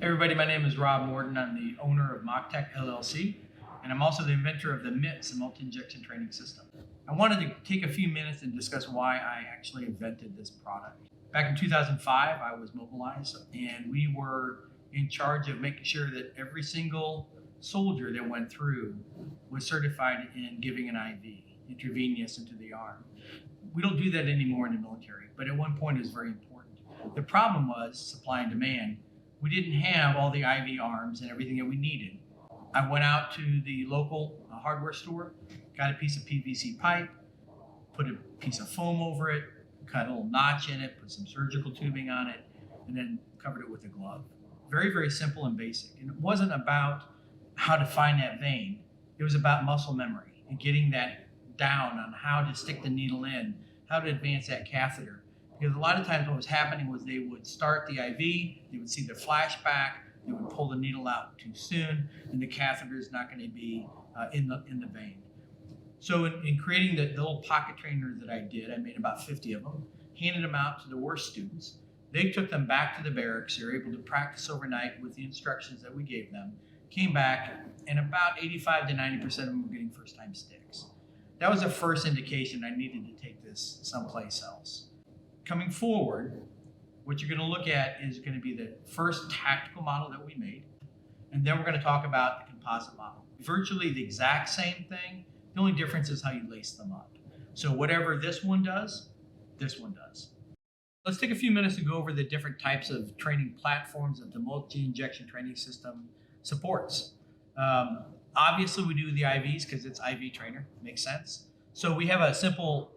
Hey everybody, my name is Robb Mourton. I'm the owner of Mochtech LLC, and I'm also the inventor of the M.I.T.S multi-injection training system. I wanted to take a few minutes and discuss why I actually invented this product. Back in 2005, I was mobilized, and we were in charge of making sure that every single soldier that went through was certified in giving an IV, intravenous into the arm. We don't do that anymore in the military, but at one point it was very important. The problem was supply and demand. We didn't have all the IV arms and everything that we needed. I went out to the local hardware store, got a piece of PVC pipe, put a piece of foam over it, cut a little notch in it, put some surgical tubing on it, and then covered it with a glove. Very, very simple and basic. And it wasn't about how to find that vein. It was about muscle memory and getting that down on how to stick the needle in, how to advance that catheter. Because a lot of times what was happening was they would start the IV, they would see the flashback, they would pull the needle out too soon, and the catheter is not going to be in the vein. So in creating the little pocket trainers that I did, I made about 50 of them, handed them out to the worst students. They took them back to the barracks. They were able to practice overnight with the instructions that we gave them, came back, and about 85 to 90% of them were getting first-time sticks. That was the first indication I needed to take this someplace else. Coming forward, what you're going to look at is going to be the first tactical model that we made, and then we're going to talk about the composite model. Virtually the exact same thing. The only difference is how you lace them up. So whatever this one does, this one does. Let's take a few minutes to go over the different types of training platforms that the multi-injection training system supports. Obviously, we do the IVs because it's IV trainer. Makes sense. So we have a simple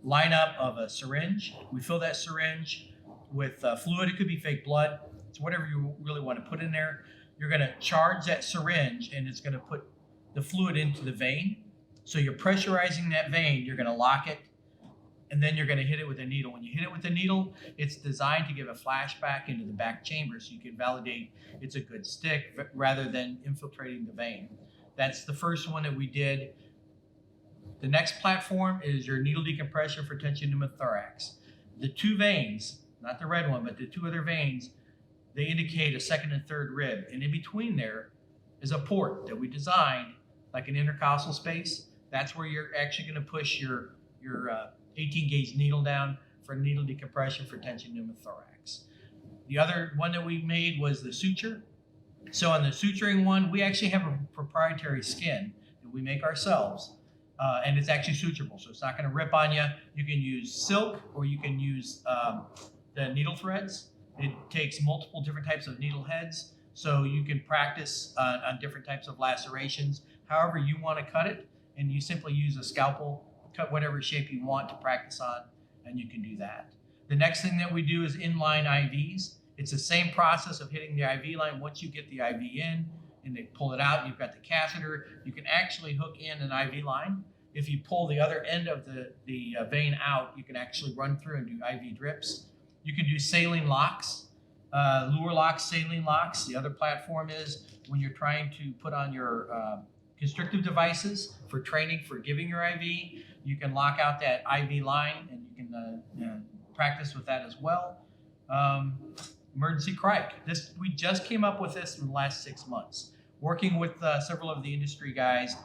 lineup of a syringe. We fill that syringe with fluid. It could be fake blood. It's whatever you really want to put in there. You're going to charge that syringe, and it's going to put the fluid into the vein. So you're pressurizing that vein. You're going to lock it, and then you're going to hit it with a needle. When you hit it with the needle, it's designed to give a flashback into the back chamber so you can validate it's a good stick rather than infiltrating the vein. That's the first one that we did. The next platform is your needle decompression for tension pneumothorax. The two veins, not the red one, but the two other veins, they indicate a second and third rib. And in between there is a port that we designed like an intercostal space. That's where you're actually going to push your 18 gauge needle down for needle decompression for tension pneumothorax. The other one that we made was the suture. So on the suturing one, we actually have a proprietary skin that we make ourselves. And it's actually suturable, so it's not going to rip on you. You can use silk or you can use the needle threads. It takes multiple different types of needle heads, so you can practice on different types of lacerations, however you want to cut it, and you simply use a scalpel, cut whatever shape you want to practice on, and you can do that. The next thing that we do is inline IVs. It's the same process of hitting the IV line. Once you get the IV in, and they pull it out, you've got the catheter. You can actually hook in an IV line. If you pull the other end of the vein out, you can actually run through and do IV drips. You can do saline locks, lure locks, saline locks. The other platform is when you're trying to put on your constrictive devices for training for giving your IV, you can lock out that IV line and you can practice with that as well. Emergency crike. We just came up with this in the last 6 months. Working with several of the industry guys,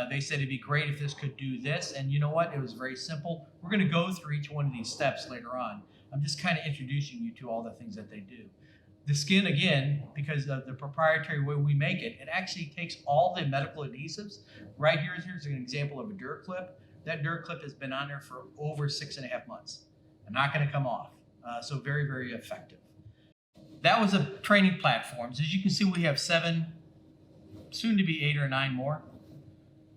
they said it'd be great if this could do this. And you know what? It was very simple. We're going to go through each one of these steps later on. I'm just kind of introducing you to all the things that they do. The skin, again, because of the proprietary way we make it, it actually takes all the medical adhesives. Right here's an example of a dirt clip. That dirt clip has been on there for over 6.5 months. And not going to come off. So very, very effective. That was a training platforms. As you can see, we have 7, soon to be 8 or 9 more.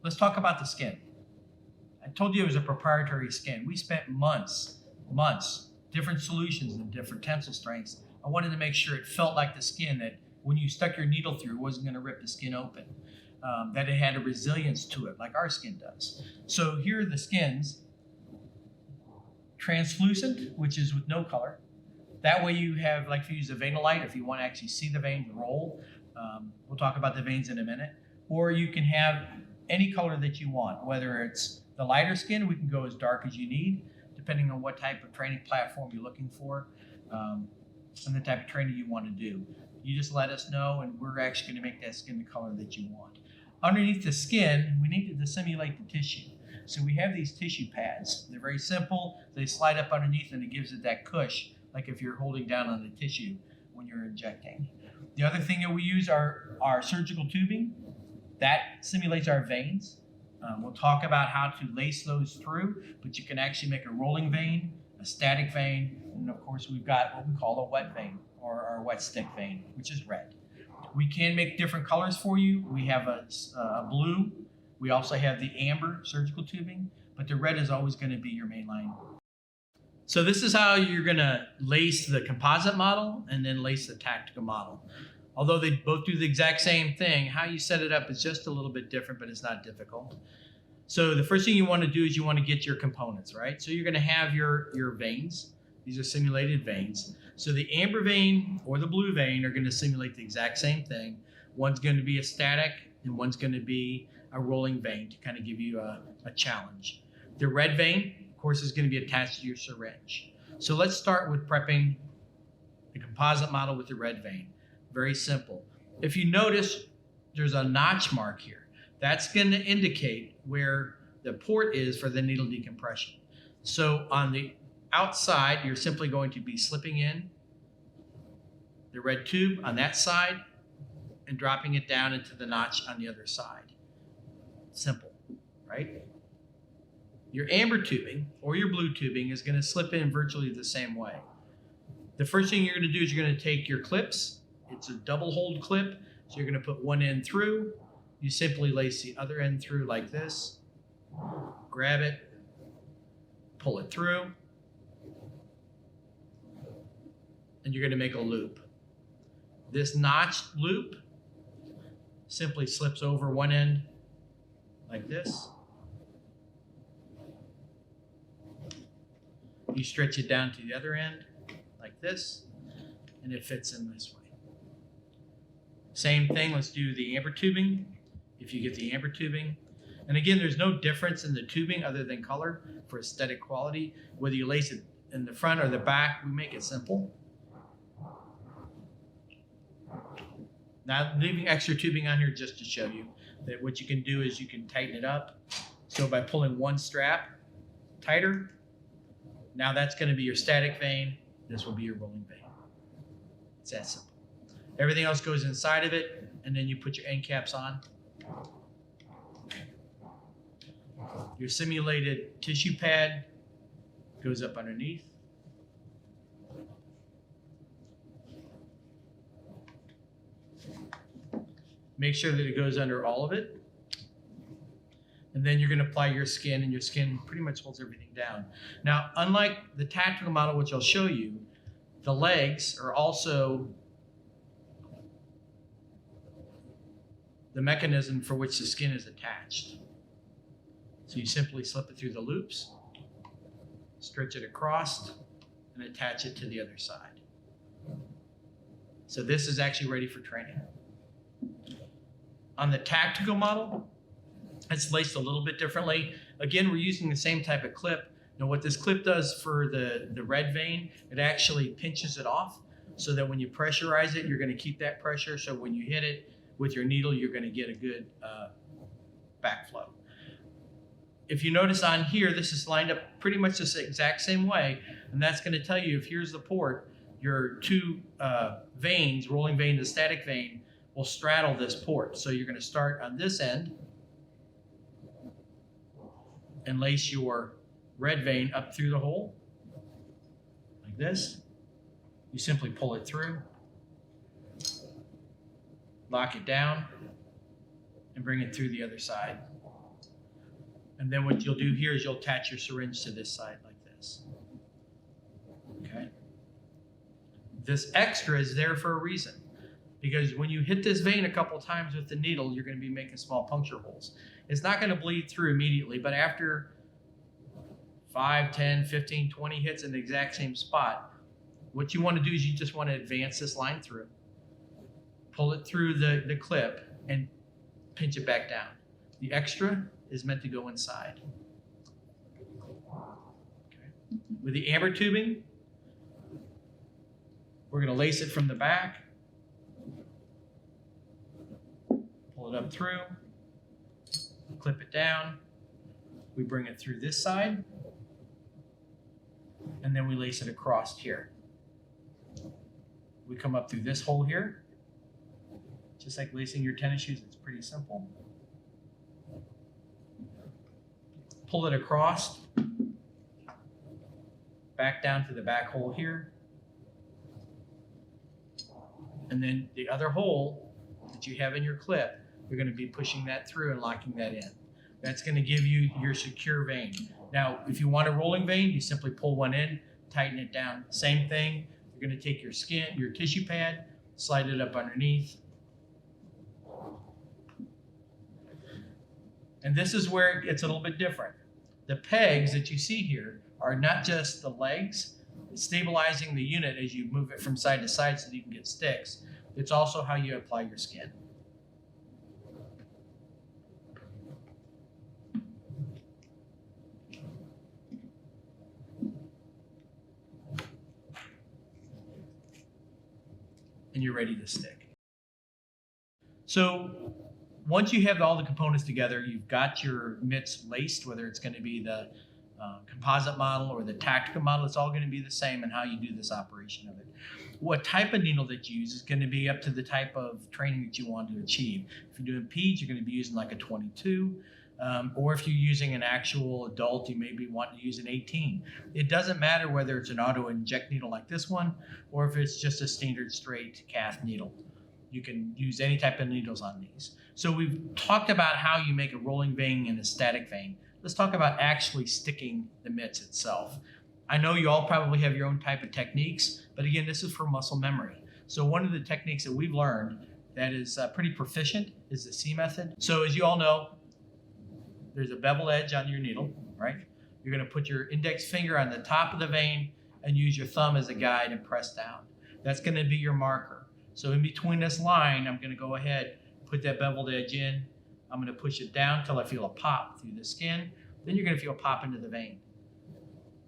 Let's talk about the skin. I told you it was a proprietary skin. We spent months, different solutions and different tensile strengths. I wanted to make sure it felt like the skin, that when you stuck your needle through, it wasn't going to rip the skin open, that it had a resilience to it like our skin does. So here are the skins. Translucent, which is with no color. That way you have, like if you use a venolite, if you want to actually see the veins roll, we'll talk about the veins in a minute. Or you can have any color that you want, whether it's the lighter skin, we can go as dark as you need, depending on what type of training platform you're looking for and the type of training you want to do. You just let us know, and we're actually going to make that skin the color that you want. Underneath the skin, we need to simulate the tissue. So we have these tissue pads. They're very simple. They slide up underneath, and it gives it that cush, like if you're holding down on the tissue when you're injecting. The other thing that we use are our surgical tubing. That simulates our veins. We'll talk about how to lace those through, but you can actually make a rolling vein, a static vein, and of course we've got what we call a wet vein, or our wet stick vein, which is red. We can make different colors for you. We have a blue. We also have the amber surgical tubing, but the red is always going to be your main line. So this is how you're going to lace the composite model and then lace the tactical model. Although they both do the exact same thing, how you set it up is just a little bit different, but it's not difficult. So the first thing you want to do is you want to get your components, right? So you're going to have your veins. These are simulated veins. So the amber vein or the blue vein are going to simulate the exact same thing. One's going to be a static and one's going to be a rolling vein to kind of give you a challenge. The red vein, of course, is going to be attached to your syringe. So let's start with prepping the composite model with the red vein. Very simple. If you notice, there's a notch mark here. That's going to indicate where the port is for the needle decompression. So on the outside, you're simply going to be slipping in the red tube on that side and dropping it down into the notch on the other side. Simple, right? Your amber tubing or your blue tubing is going to slip in virtually the same way. The first thing you're going to do is you're going to take your clips. It's a double hold clip. So you're going to put one end through. You simply lace the other end through like this. Grab it, pull it through, and you're going to make a loop. This notched loop simply slips over one end like this. You stretch it down to the other end like this, and it fits in this way. Same thing, let's do the amber tubing. If you get the amber tubing, and again, there's no difference in the tubing other than color for aesthetic quality. Whether you lace it in the front or the back, we make it simple. Now, leaving extra tubing on here just to show you that what you can do is you can tighten it up. So by pulling one strap tighter, now that's going to be your static vein. This will be your rolling vein. It's that simple. Everything else goes inside of it, and then you put your end caps on. Your simulated tissue pad goes up underneath. Make sure that it goes under all of it. And then you're going to apply your skin, and your skin pretty much holds everything down. Now, unlike the tactical model, which I'll show you, the legs are also the mechanism for which the skin is attached. So you simply slip it through the loops, stretch it across, and attach it to the other side. So this is actually ready for training. On the tactical model, it's laced a little bit differently. Again, we're using the same type of clip. Now what this clip does for the red vein, it actually pinches it off so that when you pressurize it, you're going to keep that pressure. So when you hit it with your needle, you're going to get a good backflow. If you notice on here, this is lined up pretty much the exact same way, and that's going to tell you if here's the port, your two veins, rolling vein to static vein, will straddle this port. So you're going to start on this end and lace your red vein up through the hole like this. You simply pull it through, lock it down, and bring it through the other side. And then what you'll do here is you'll attach your syringe to this side like this. Okay? This extra is there for a reason, because when you hit this vein a couple times with the needle, you're going to be making small puncture holes. It's not going to bleed through immediately, but after 5, 10, 15, 20 hits in the exact same spot, what you want to do is you just want to advance this line through. Pull it through the clip and pinch it back down. The extra is meant to go inside. Okay. With the amber tubing, we're going to lace it from the back, Pull it up through, clip it down. We bring it through this side, and then we lace it across here. We come up through this hole here, just like lacing your tennis shoes. It's pretty simple. Pull it across, back down to the back hole here. And then the other hole that you have in your clip, you're going to be pushing that through and locking that in. That's going to give you your secure vein. Now, if you want a rolling vein, you simply pull one in, tighten it down. Same thing. You're going to take your skin, your tissue pad, slide it up underneath. And this is where it gets a little bit different. The pegs that you see here are not just the legs, stabilizing the unit as you move it from side to side so that you can get sticks. It's also how you apply your skin. And you're ready to stick. So once you have all the components together, you've got your mitts laced, whether it's going to be the composite model or the tactical model, it's all going to be the same in how you do this operation of it. What type of needle that you use is going to be up to the type of training that you want to achieve. If you're doing peds, you're going to be using like a 22, or if you're using an actual adult, you may be wanting to use an 18. It doesn't matter whether it's an auto inject needle like this one, or if it's just a standard straight calf needle. You can use any type of needles on these. So we've talked about how you make a rolling vein and a static vein. Let's talk about actually sticking the mitts itself. I know you all probably have your own type of techniques, but again, this is for muscle memory. So one of the techniques that we've learned that is pretty proficient is the C method. So as you all know, there's a bevel edge on your needle, right? You're going to put your index finger on the top of the vein and use your thumb as a guide and press down. That's going to be your marker. So in between this line, I'm going to go ahead, put that beveled edge in. I'm going to push it down until I feel a pop through the skin. Then you're going to feel a pop into the vein.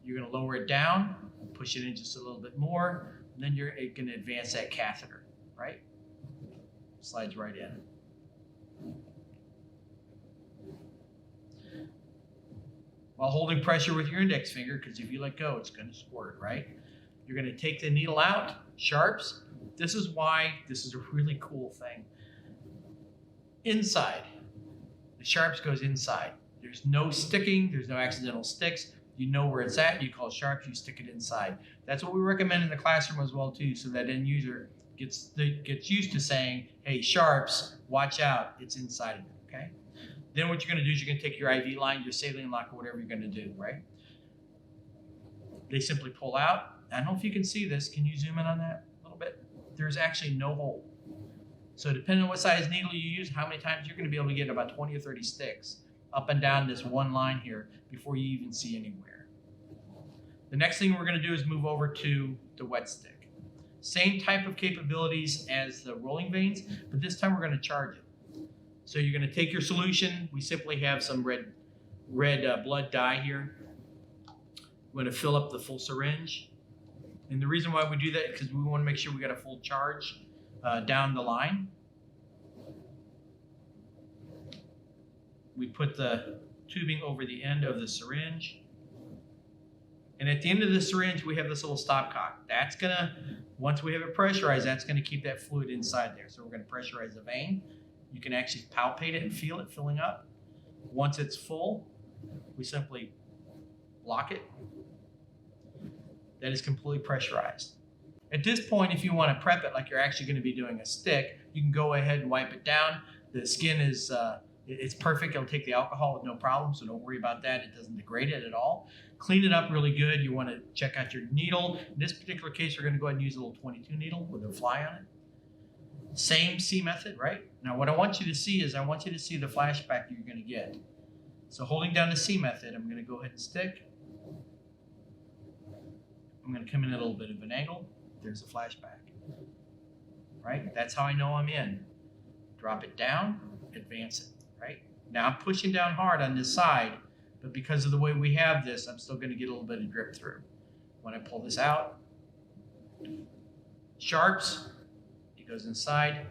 You're going to lower it down, push it in just a little bit more, and then you're going to advance that catheter, right? Slides right in. While holding pressure with your index finger, because if you let go, it's going to squirt, right? You're going to take the needle out, sharps. This is why this is a really cool thing. Inside. The sharps goes inside. There's no sticking. There's no accidental sticks. You know where it's at. You call sharps. You stick it inside. That's what we recommend in the classroom as well too, so that end user gets used to saying, "Hey, sharps, watch out. It's inside of it." Okay. Then what you're going to do is you're going to take your IV line, your saline lock, or whatever you're going to do. Right. They simply pull out. I don't know if you can see this. Can you zoom in on that a little bit? There's actually no hole. So depending on what size needle you use, how many times you're going to be able to get about 20 or 30 sticks up and down this one line here before you even see anywhere. The next thing we're going to do is move over to the wet stick. Same type of capabilities as the rolling veins, but this time we're going to charge it. So you're going to take your solution. We simply have some red blood dye here. We're going to fill up the full syringe. And the reason why we do that is because we want to make sure we got a full charge down the line. We put the tubing over the end of the syringe. And at the end of the syringe, we have this little stopcock. That's gonna, once we have it pressurized, that's gonna keep that fluid inside there. So we're gonna pressurize the vein. You can actually palpate it and feel it filling up. Once it's full, we simply lock it. That is completely pressurized. At this point, if you want to prep it like you're actually going to be doing a stick, you can go ahead and wipe it down. The skin is it's perfect. It'll take the alcohol with no problem, so don't worry about that. It doesn't degrade it at all. Clean it up really good. You want to check out your needle. In this particular case, we're going to go ahead and use a little 22 needle with a fly on it. Same C method, right? Now what I want you to see is I want you to see the flashback you're going to get. So holding down the C method, I'm going to go ahead and stick. I'm going to come in at a little bit of an angle. There's a flashback, right? That's how I know I'm in. Drop it down, advance it, right? Now I'm pushing down hard on this side, but because of the way we have this, I'm still going to get a little bit of drip through. When I pull this out, sharps, it goes inside,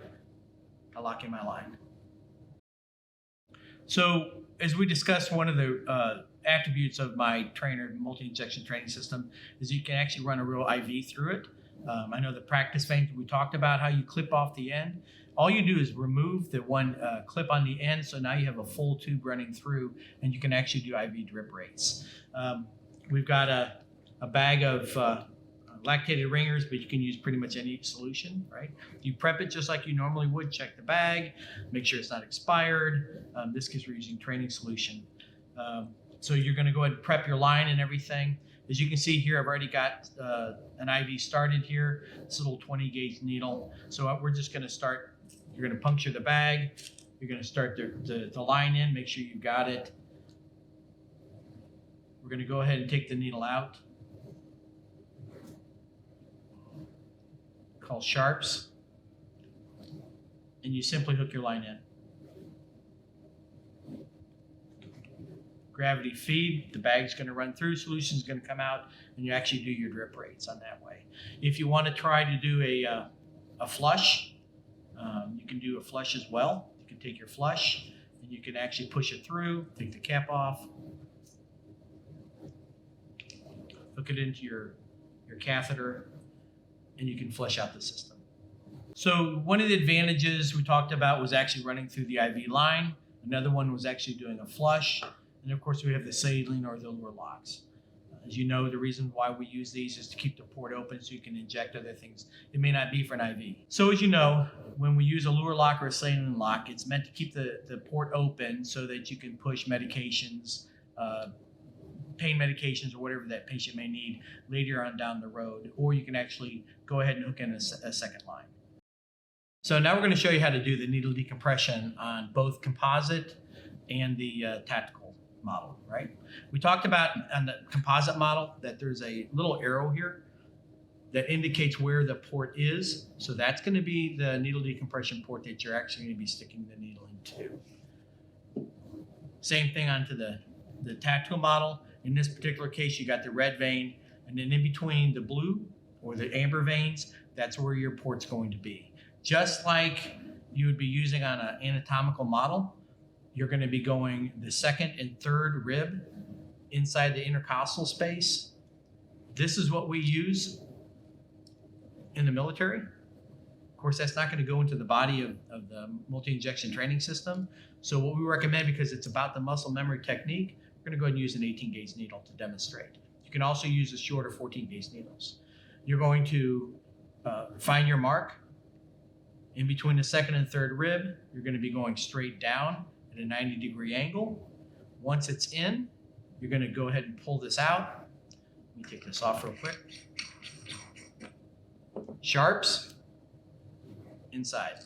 I lock in my line. So as we discussed, one of the attributes of my trainer multi-injection training system is you can actually run a real IV through it. I know the practice vein, we talked about how you clip off the end. All you do is remove the one clip on the end, so now you have a full tube running through, and you can actually do IV drip rates. We've got a bag of lactated ringers, but you can use pretty much any solution, right? You prep it just like you normally would. Check the bag, make sure it's not expired. This case, we're using training solution. So you're going to go ahead and prep your line and everything. As you can see here, I've already got an IV started here. This little 20 gauge needle. So we're just going to start. You're going to puncture the bag. You're going to start the line in. Make sure you've got it. We're going to go ahead and take the needle out. Called sharps, and you simply hook your line in. Gravity feed, the bag's going to run through, solution's going to come out, and you actually do your drip rates on that way. If you want to try to do a flush, you can do a flush as well. You can take your flush, and you can actually push it through, take the cap off, hook it into your catheter, and you can flush out the system. So one of the advantages we talked about was actually running through the IV line. Another one was actually doing a flush. And of course, we have the saline or the lure locks. As you know, the reason why we use these is to keep the port open so you can inject other things. It may not be for an IV. So as you know, when we use a lure lock or a saline lock, it's meant to keep the port open so that you can push medications, pain medications, or whatever that patient may need later on down the road, or you can actually go ahead and hook in a second line. So now we're going to show you how to do the needle decompression on both composite and the tactical model, right? We talked about on the composite model that there's a little arrow here that indicates where the port is. So that's going to be the needle decompression port that you're actually going to be sticking the needle into. Same thing onto the tactical model. In this particular case, you got the red vein, and then in between the blue or the amber veins, that's where your port's going to be. Just like you would be using on an anatomical model, you're going to be going the second and third rib inside the intercostal space. This is what we use in the military. Of course, that's not going to go into the body of the multi-injection training system. So what we recommend, because it's about the muscle memory technique, we're going to go ahead and use an 18 gauge needle to demonstrate. You can also use the shorter 14 gauge needles. You're going to find your mark. In between the second and third rib, you're going to be going straight down at a 90-degree angle. Once it's in, you're going to go ahead and pull this out. Let me take this off real quick. Sharps, inside.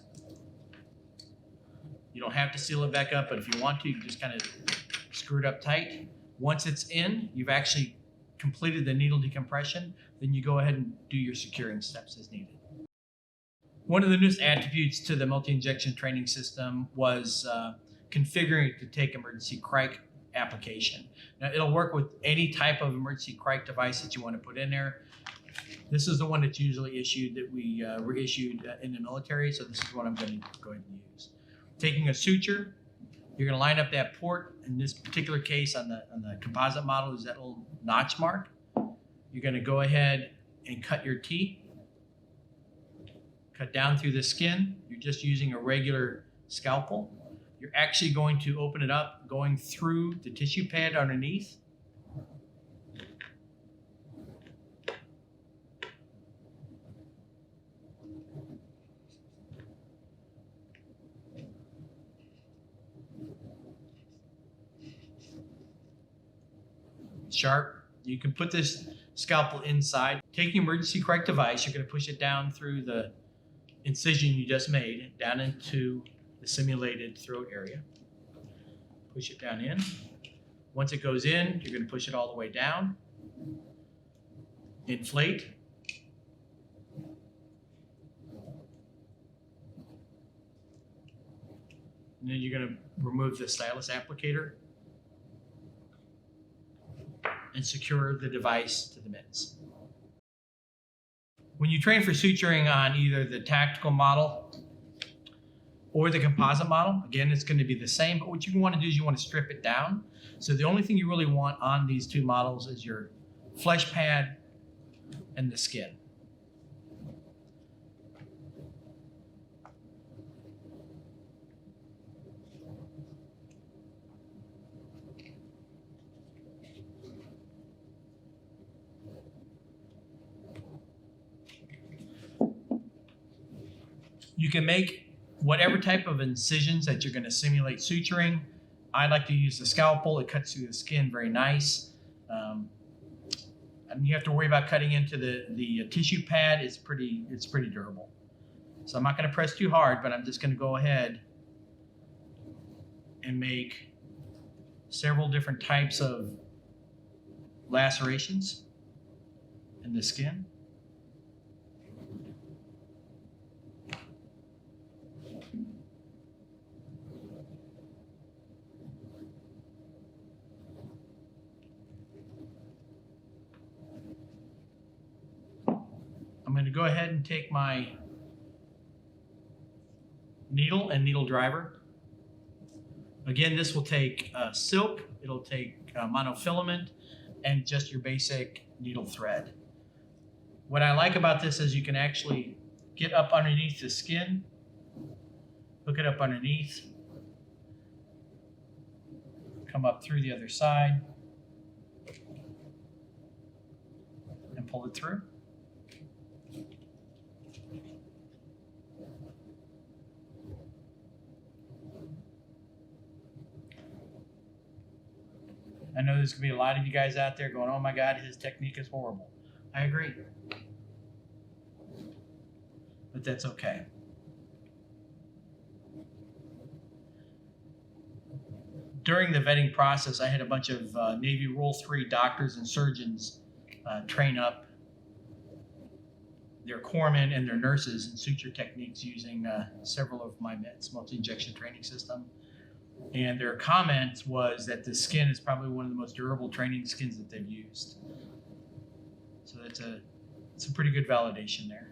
You don't have to seal it back up, but if you want to, you can just kind of screw it up tight. Once it's in, you've actually completed the needle decompression, then you go ahead and do your securing steps as needed. One of the newest attributes to the multi-injection training system was configuring it to take emergency crike application. Now, it'll work with any type of emergency crike device that you want to put in there. This is the one that's usually issued that we were issued in the military, so this is what I'm going to go ahead and use. Taking a suture, you're going to line up that port. In this particular case, on the composite model, is that little notch mark. You're going to go ahead and cut your T. Cut down through the skin. You're just using a regular scalpel. You're actually going to open it up, going through the tissue pad underneath. Sharp. You can put this scalpel inside. Taking emergency crike device, you're going to push it down through the incision you just made, down into the simulated throat area. Push it down in. Once it goes in, you're going to push it all the way down. Inflate. And then you're going to remove the stylus applicator and secure the device to the mitts. When you train for suturing on either the tactical model or the composite model. Again, it's going to be the same, but what you want to do is you want to strip it down. So the only thing you really want on these two models is your flesh pad and the skin. You can make whatever type of incisions that you're going to simulate suturing. I like to use the scalpel. It cuts through the skin very nice. And you have to worry about cutting into the tissue pad. It's pretty durable. So I'm not going to press too hard, but I'm just going to go ahead and make several different types of lacerations in the skin. I'm going to go ahead and take my needle and needle driver. Again, this will take silk, it'll take monofilament, and just your basic needle thread. What I like about this is you can actually get up underneath the skin, hook it up underneath, come up through the other side, and pull it through. I know there's going to be a lot of you guys out there going, oh my God, his technique is horrible. I agree. But that's okay. During the vetting process, I had a bunch of Navy Rule 3 doctors and surgeons train up their corpsmen and their nurses in suture techniques using several of my M.I.T.S multi-injection training system. And their comments was that the skin is probably one of the most durable training skins that they've used. So it's a pretty good validation there.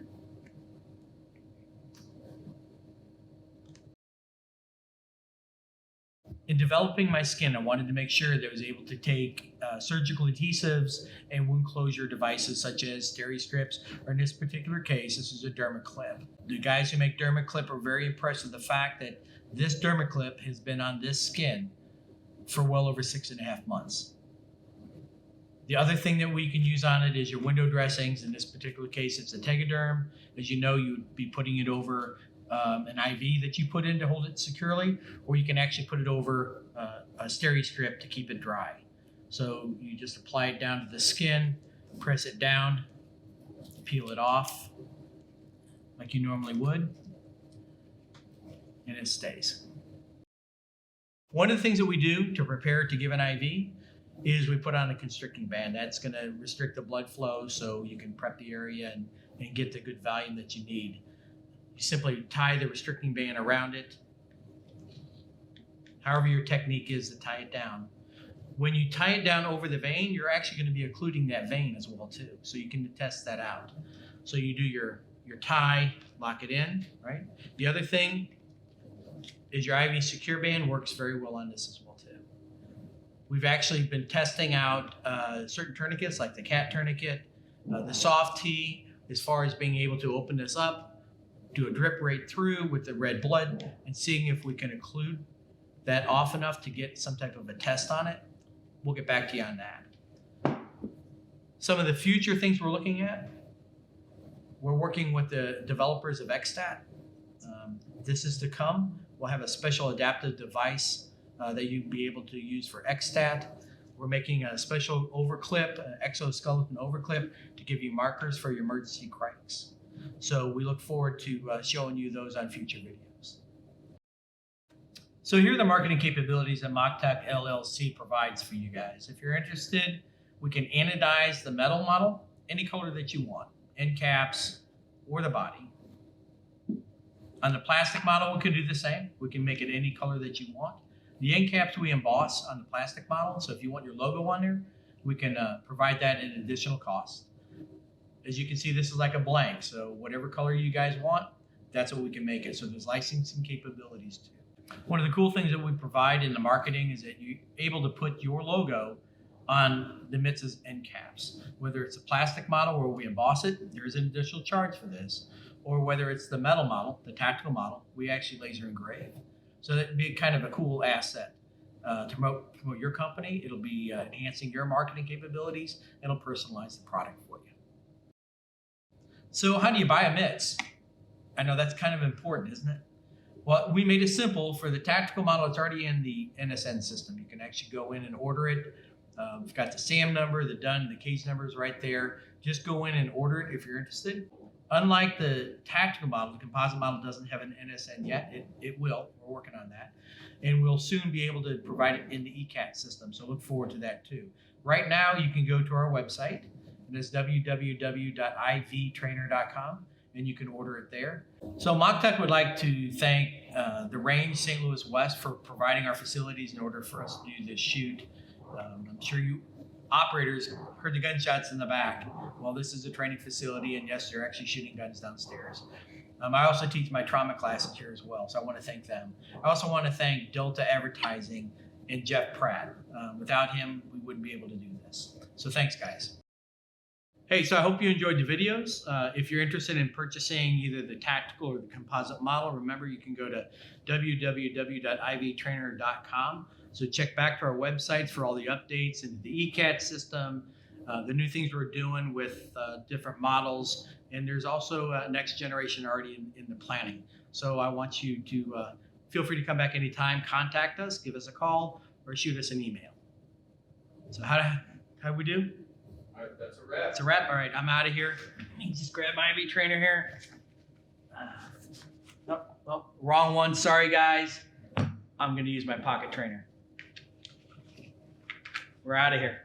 In developing my skin, I wanted to make sure that I was able to take surgical adhesives and wound closure devices such as Steri-Strips, or in this particular case, this is a dermaclip. The guys who make dermaclip are very impressed with the fact that this dermaclip has been on this skin for well over 6.5 months. The other thing that we can use on it is your window dressings. In this particular case, it's a Tegaderm. As you know, you'd be putting it over an IV that you put in to hold it securely, or you can actually put it over a Steri-Strip to keep it dry. So you just apply it down to the skin, press it down, peel it off like you normally would, and it stays. One of the things that we do to prepare to give an IV is we put on a constricting band. That's going to restrict the blood flow so you can prep the area and get the good volume that you need. You simply tie the restricting band around it, however your technique is to tie it down. When you tie it down over the vein, you're actually going to be occluding that vein as well too, so you can test that out. So you do your tie, lock it in, right? The other thing is your IV secure band works very well on this as well too. We've actually been testing out certain tourniquets like the cat tourniquet, the soft T, as far as being able to open this up, do a drip right through with the red blood, and seeing if we can occlude that off enough to get some type of a test on it. We'll get back to you on that. Some of the future things we're looking at, we're working with the developers of XStat. This is to come. We'll have a special adaptive device that you'll be able to use for XStat. We're making a special overclip, an exoskeleton overclip, to give you markers for your emergency cranks. So we look forward to showing you those on future videos. So here are the marketing capabilities that Mochtech LLC provides for you guys. If you're interested, we can anodize the metal model any color that you want, end caps or the body. On the plastic model, we can do the same. We can make it any color that you want. The end caps we emboss on the plastic model, so if you want your logo on there, we can provide that at an additional cost. As you can see, this is like a blank, so whatever color you guys want, that's what we can make it. So there's licensing capabilities too. One of the cool things that we provide in the marketing is that you're able to put your logo on the M.I.T.S end caps. Whether it's a plastic model where we emboss it, there's an additional charge for this, or whether it's the metal model, the tactical model, we actually laser engrave. So that'd be kind of a cool asset to promote your company. It'll be enhancing your marketing capabilities. It'll personalize the product for you. So how do you buy a M.I.T.S? I know that's kind of important, isn't it? Well, we made it simple. For the tactical model, it's already in the NSN system. You can actually go in and order it. We've got the SAM number, the DUN, the case number is right there. Just go in and order it if you're interested. Unlike the tactical model, the composite model doesn't have an NSN yet. It will. We're working on that. And we'll soon be able to provide it in the ECAT system. So look forward to that too. Right now, you can go to our website. And it's www.ivtrainer.com. And you can order it there. So Mochtech would like to thank the Range St. Louis West for providing our facilities in order for us to do this shoot. I'm sure you operators heard the gunshots in the back. Well, this is a training facility, and yes, they're actually shooting guns downstairs. I also teach my trauma classes here as well, so I want to thank them. I also want to thank Delta Advertising and Jeff Pratt. Without him, we wouldn't be able to do this. So thanks, guys. Hey, so I hope you enjoyed the videos. If you're interested in purchasing either the tactical or the composite model, remember you can go to www.ivtrainer.com. So check back to our websites for all the updates into the ECAT system, the new things we're doing with different models, and there's also next generation already in the planning. So I want you to feel free to come back anytime, contact us, give us a call, or shoot us an email. So how we do? That's a wrap. It's a wrap. All right, I'm out of here. You can just grab my M.I.T.S Trainer here. Nope, well, wrong one. Sorry, guys. I'm going to use my pocket trainer. We're out of here.